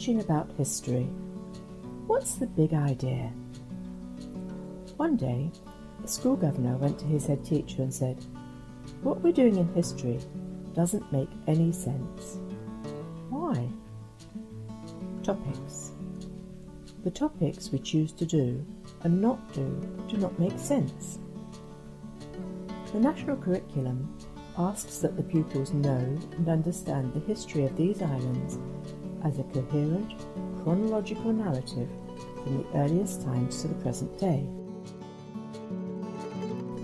teaching about history. What's the big idea? One day, a school governor went to his head teacher and said, "What we're doing in history doesn't make any sense." Why? Topics. The topics we choose to do and not do not make sense. The national curriculum asks that the pupils know and understand the history of these islands as a coherent, chronological narrative from the earliest times to the present day.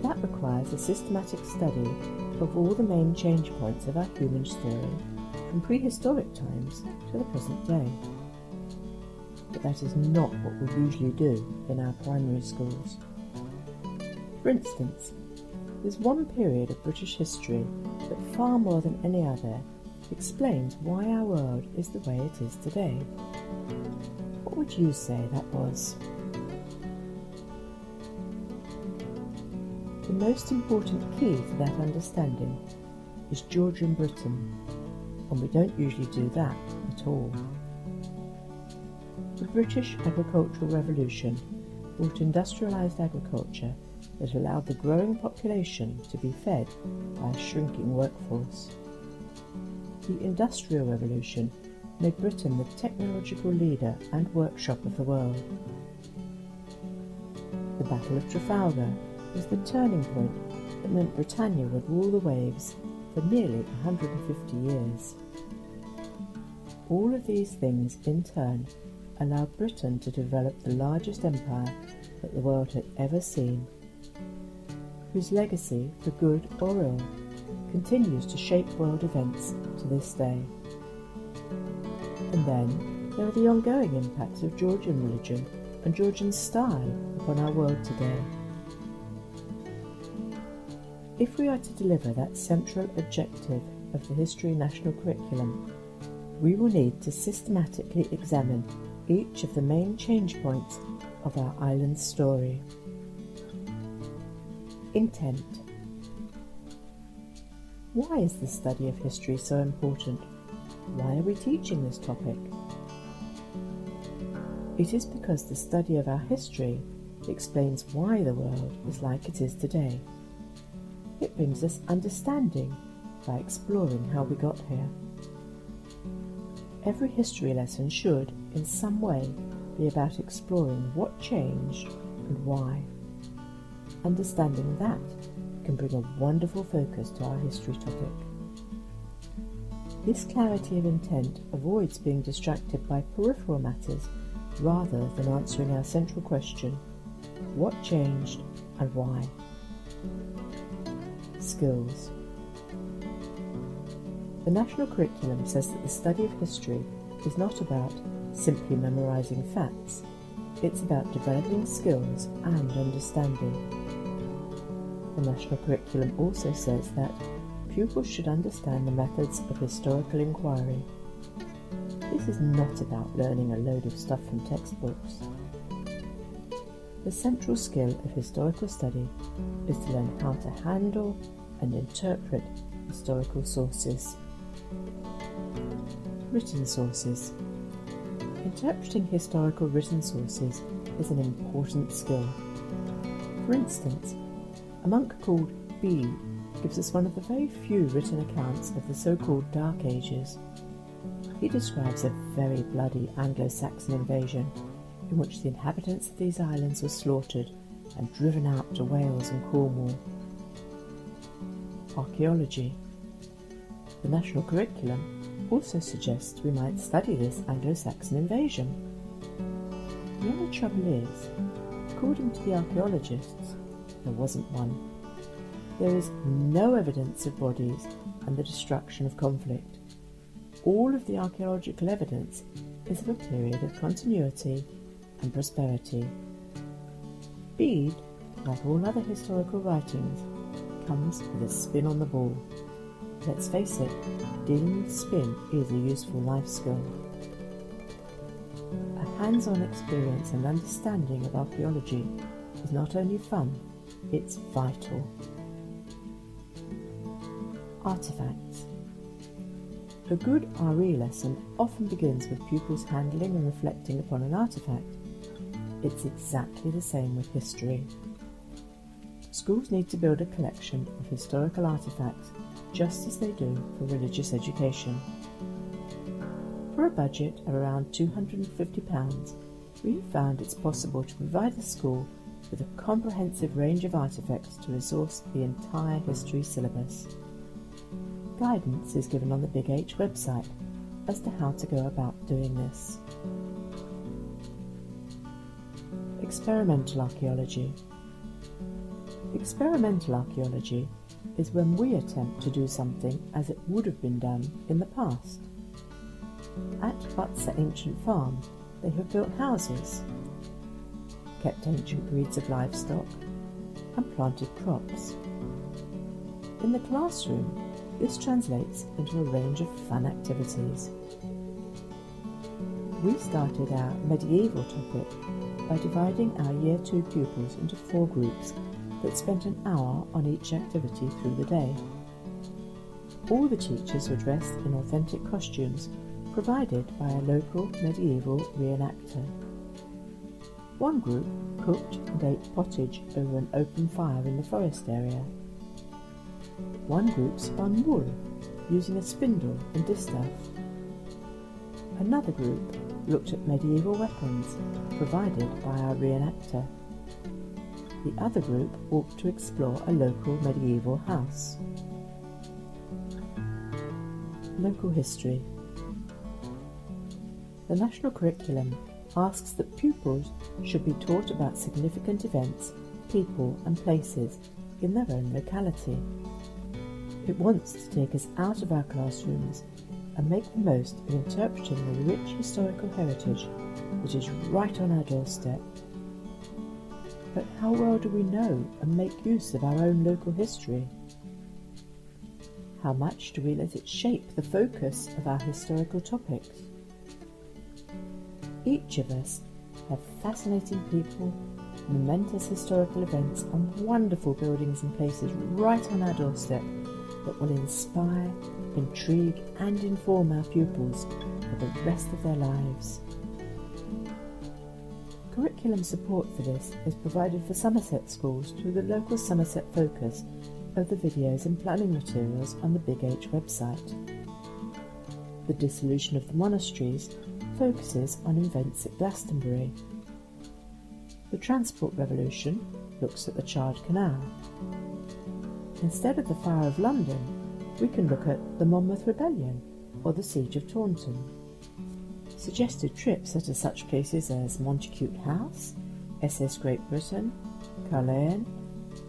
That requires a systematic study of all the main change points of our human story from prehistoric times to the present day. But that is not what we usually do in our primary schools. For instance, there's one period of British history that far more than any other explains why our world is the way it is today. What would you say that was? The most important key to that understanding is Georgian Britain, and we don't usually do that at all. The British Agricultural Revolution brought industrialised agriculture that allowed the growing population to be fed by a shrinking workforce. The Industrial Revolution made Britain the technological leader and workshop of the world. The Battle of Trafalgar was the turning point that meant Britannia would rule the waves for nearly 150 years. All of these things, in turn, allowed Britain to develop the largest empire that the world had ever seen, whose legacy, for good or ill, continues to shape world events to this day. And then there are the ongoing impacts of Georgian religion and Georgian style upon our world today. If we are to deliver that central objective of the History National Curriculum, we will need to systematically examine each of the main change points of our island's story. Intent. Why is the study of history so important? Why are we teaching this topic? It is because the study of our history explains why the world is like it is today. It brings us understanding by exploring how we got here. Every history lesson should, in some way, be about exploring what changed and why. Understanding that can bring a wonderful focus to our history topic. This clarity of intent avoids being distracted by peripheral matters rather than answering our central question, what changed and why? Skills. The national curriculum says that the study of history is not about simply memorising facts, it's about developing skills and understanding. The national curriculum also says that pupils should understand the methods of historical inquiry. This is not about learning a load of stuff from textbooks. The central skill of historical study is to learn how to handle and interpret historical sources. Written sources. Interpreting historical written sources is an important skill. For instance, a monk called Bede gives us one of the very few written accounts of the so-called Dark Ages. He describes a very bloody Anglo-Saxon invasion in which the inhabitants of these islands were slaughtered and driven out to Wales and Cornwall. Archaeology. The national curriculum also suggests we might study this Anglo-Saxon invasion. The only trouble is, according to the archaeologists, there wasn't one. There is no evidence of bodies and the destruction of conflict. All of the archaeological evidence is of a period of continuity and prosperity. Bede, like all other historical writings, comes with a spin on the ball. Let's face it, dealing with spin is a useful life skill. A hands-on experience and understanding of archaeology is not only fun, it's vital. Artefacts. A good RE lesson often begins with pupils handling and reflecting upon an artefact. It's exactly the same with history. Schools need to build a collection of historical artefacts just as they do for religious education. For a budget of around £250, we have found it's possible to provide the school with a comprehensive range of artefacts to resource the entire history syllabus. Guidance is given on the Big H website as to how to go about doing this. Experimental archaeology. Experimental archaeology is when we attempt to do something as it would have been done in the past. At Butser Ancient Farm, they have built houses, kept ancient breeds of livestock, and planted crops. In the classroom, this translates into a range of fun activities. We started our medieval topic by dividing our Year 2 pupils into 4 groups that spent an hour on each activity through the day. All the teachers were dressed in authentic costumes provided by a local medieval reenactor. One group cooked and ate pottage over an open fire in the forest area. One group spun wool using a spindle and distaff. Another group looked at medieval weapons provided by our reenactor. The other group walked to explore a local medieval house. Local history. The national curriculum asks that pupils should be taught about significant events, people and places in their own locality. It wants to take us out of our classrooms and make the most of interpreting the rich historical heritage that is right on our doorstep. But how well do we know and make use of our own local history? How much do we let it shape the focus of our historical topics? Each of us have fascinating people, momentous historical events and wonderful buildings and places right on our doorstep that will inspire, intrigue and inform our pupils for the rest of their lives. Curriculum support for this is provided for Somerset schools through the local Somerset focus of the videos and planning materials on the Big H website. The Dissolution of the Monasteries focuses on events at Glastonbury. The Transport Revolution looks at the Chard Canal. Instead of the Fire of London, we can look at the Monmouth Rebellion or the Siege of Taunton. Suggested trips are to such places as Montacute House, SS Great Britain, Caerleon,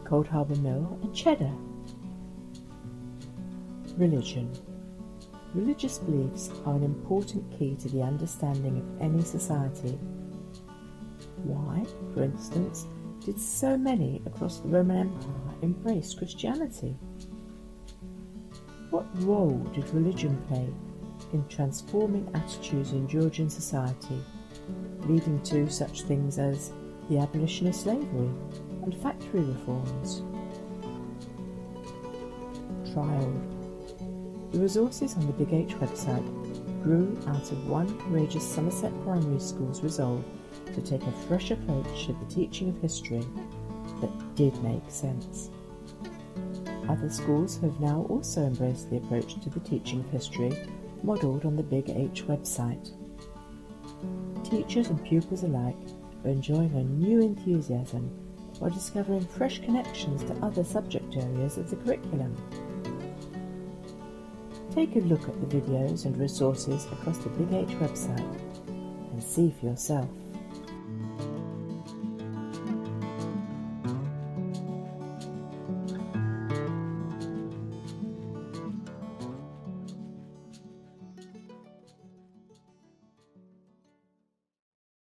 Coldharbour Mill and Cheddar. Religion. Religious beliefs are an important key to the understanding of any society. Why, for instance, did so many across the Roman Empire embrace Christianity? What role did religion play in transforming attitudes in Georgian society, leading to such things as the abolition of slavery and factory reforms? Trial. The resources on the Big H website grew out of one courageous Somerset primary school's resolve to take a fresh approach to the teaching of history that did make sense. Other schools have now also embraced the approach to the teaching of history modelled on the Big H website. Teachers and pupils alike are enjoying a new enthusiasm while discovering fresh connections to other subject areas of the curriculum. Take a look at the videos and resources across the Big H website and see for yourself.